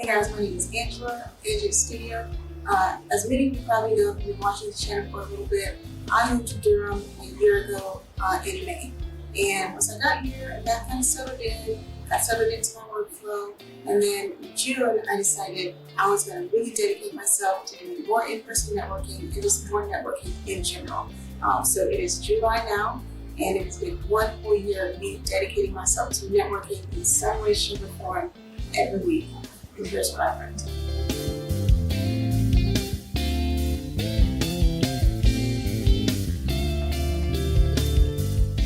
Hey guys, my name is Angela, AJ Studio. As many of you probably know, if you've been watching this channel for a little bit, I moved to Durham a year ago in May. And once I got here, I got kind of got settled into my workflow. And then in June, I decided I was going to really dedicate myself to doing more in-person networking and just more networking in general. So it is July now, and it has been 1 whole year of me dedicating myself to networking in some way, shape, or form every week. And here's what I've learned.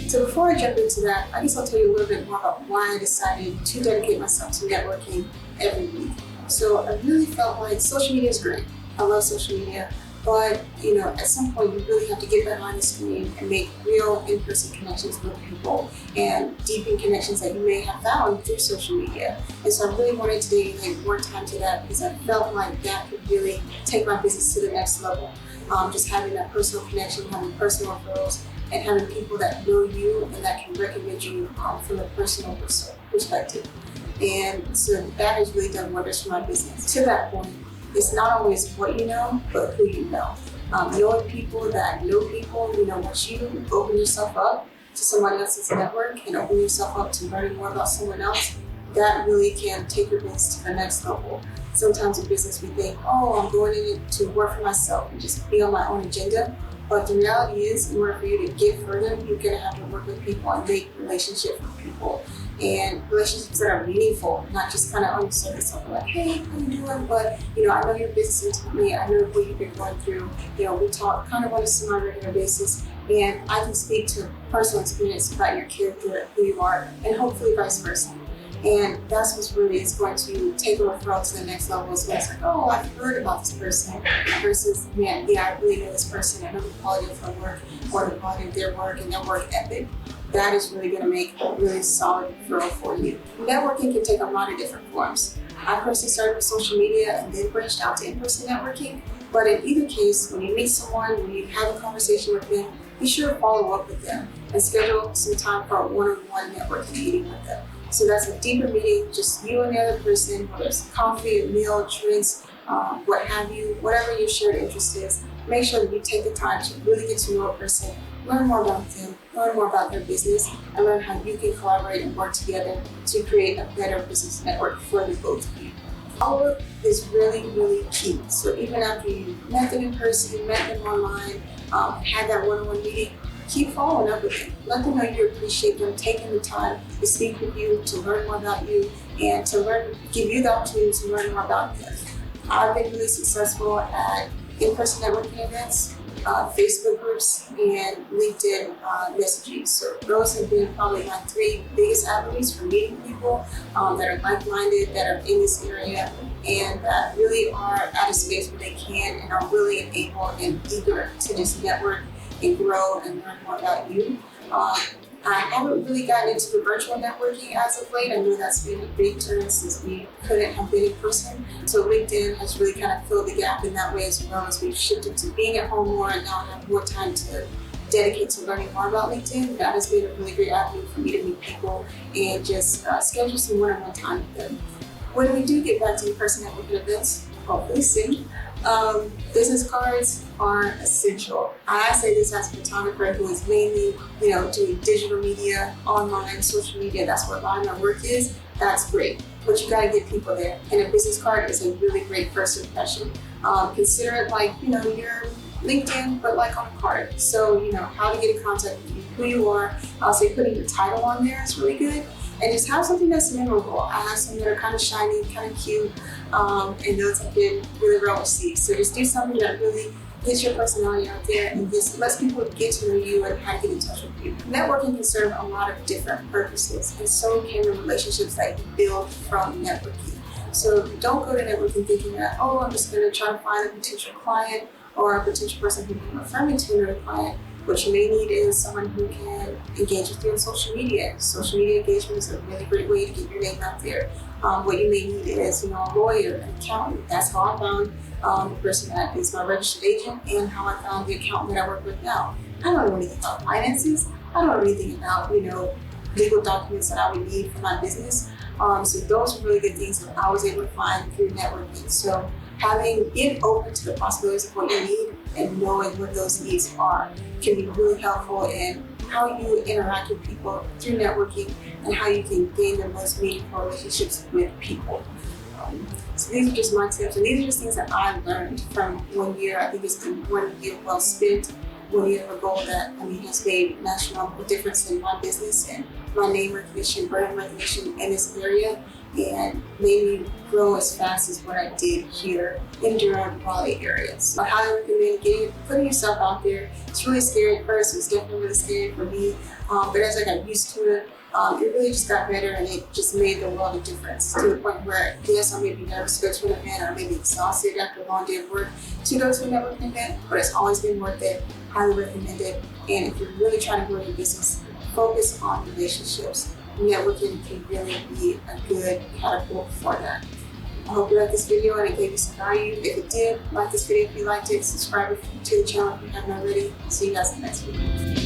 So before I jump into that, I guess I'll tell you a little bit more about why I decided to dedicate myself to networking every week. So I really felt like social media is great. I love social media, but at some point you really have to get behind the screen and make real in-person connections with people and deepen connections that you may have found through social media. And so I really wanted to dedicate more time to that because I felt like that could really take my business to the next level. Just having that personal connection, having personal referrals, and having people that know you and that can recommend you from a personal perspective. And so that has really done wonders for my business. To that point, it's not always what you know, but who you know. Knowing people that know people, once you open yourself up to someone else's network and open yourself up to learning more about someone else, that really can take your business to the next level. Sometimes in business we think, I'm going in to work for myself and just be on my own agenda. But the reality is, in order for you to get further, you're going to have to work with people and make relationships with people. And relationships that are meaningful, not just kind of on the surface of like, hey, how you doing? But, I know your business intimately. I know what you've been going through. We talk kind of on a semi-regular basis. And I can speak to personal experience about your character, who you are, and hopefully vice versa. And that's what's really is going to take a referral to the next level. It's like, I've heard about this person versus, I really know this person. I know the quality of her work or the quality of their work and their work ethic. That is really going to make a really solid referral for you. Networking can take a lot of different forms. I personally started with social media and then branched out to in-person networking. But in either case, when you meet someone, when you have a conversation with them, be sure to follow up with them and schedule some time for a one-on-one networking meeting with them. So that's a deeper meeting, just you and the other person, whether it's coffee, a meal, drinks, what have you, whatever your shared interest is. Make sure that you take the time to really get to know a person, learn more about them, learn more about their business, and learn how you can collaborate and work together to create a better business network for the both of you. Follow-up is really, really key. So even after you met them in person, met them online, had that one-on-one meeting, keep following up with them. Let them know you appreciate them taking the time to speak with you, to learn more about you, and to give you the opportunity to learn more about them. I've been really successful at in-person networking events, Facebook groups, and LinkedIn messaging. So those have been probably my 3 biggest avenues for meeting people that are like-minded, that are in this area, and that really are at a space where they can and are really able and eager to just network and grow and learn more about you. I haven't really gotten into the virtual networking as of late. I know that's been a big turn since we couldn't have been in person. So LinkedIn has really kind of filled the gap in that way, as well as we've shifted to being at home more and now have more time to dedicate to learning more about LinkedIn. That has been a really great avenue for me to meet people and just schedule some one-on-one time with them. When we do get back to in-person networking events, hopefully soon, business cards are essential. I say this as a photographer who is mainly, doing digital media, online, social media. That's where a lot of my work is. That's great, but you gotta get people there. And a business card is a really great first impression. Consider it like, your LinkedIn, but like on a card. So, how to get in contact with you, who you are. I'll say putting your title on there is really good. And just have something that's memorable. I have some that are kind of shiny, kind of cute, and those have been really well received. So just do something that really gets your personality out there and just lets people get to know you and how to get in touch with you. Networking can serve a lot of different purposes, and so can the relationships that you build from networking. So don't go to networking thinking that, I'm just going to try to find a potential client or a potential person who can refer me to another client. What you may need is someone who can engage with you on social media. Social media engagement is a really great way to get your name out there. What you may need is, a lawyer, an accountant. That's how I found the person that is my registered agent and how I found the accountant that I work with now. I don't know anything about finances. I don't know anything about, legal documents that I would need for my business. So those were really good things that I was able to find through networking. So being open to the possibilities of what you need and knowing what those needs are can be really helpful in how you interact with people through networking and how you can gain the most meaningful relationships with people. So these are just my tips, and these are just things that I learned from 1 year. I think it's been 1 year well spent, 1 year of a goal that has made national difference in my business and my name recognition, brand recognition in this area, and made me grow as fast as what I did here in Durham, Raleigh areas. I highly recommend putting yourself out there. It's really scary at first. It was definitely really scary for me, but as I got used to it, it really just got better, and it just made the world a difference to the point where, yes, I may be nervous to go to an event, or I may be exhausted after a long day of work to go to a networking event, but it's always been worth it. Highly recommend it. And if you're really trying to grow your business, focus on relationships. Networking can really be a good catapult for that. I hope you liked this video and it gave you some value. If it did, like this video if you liked it, subscribe to the channel if you haven't already. See you guys in the next video.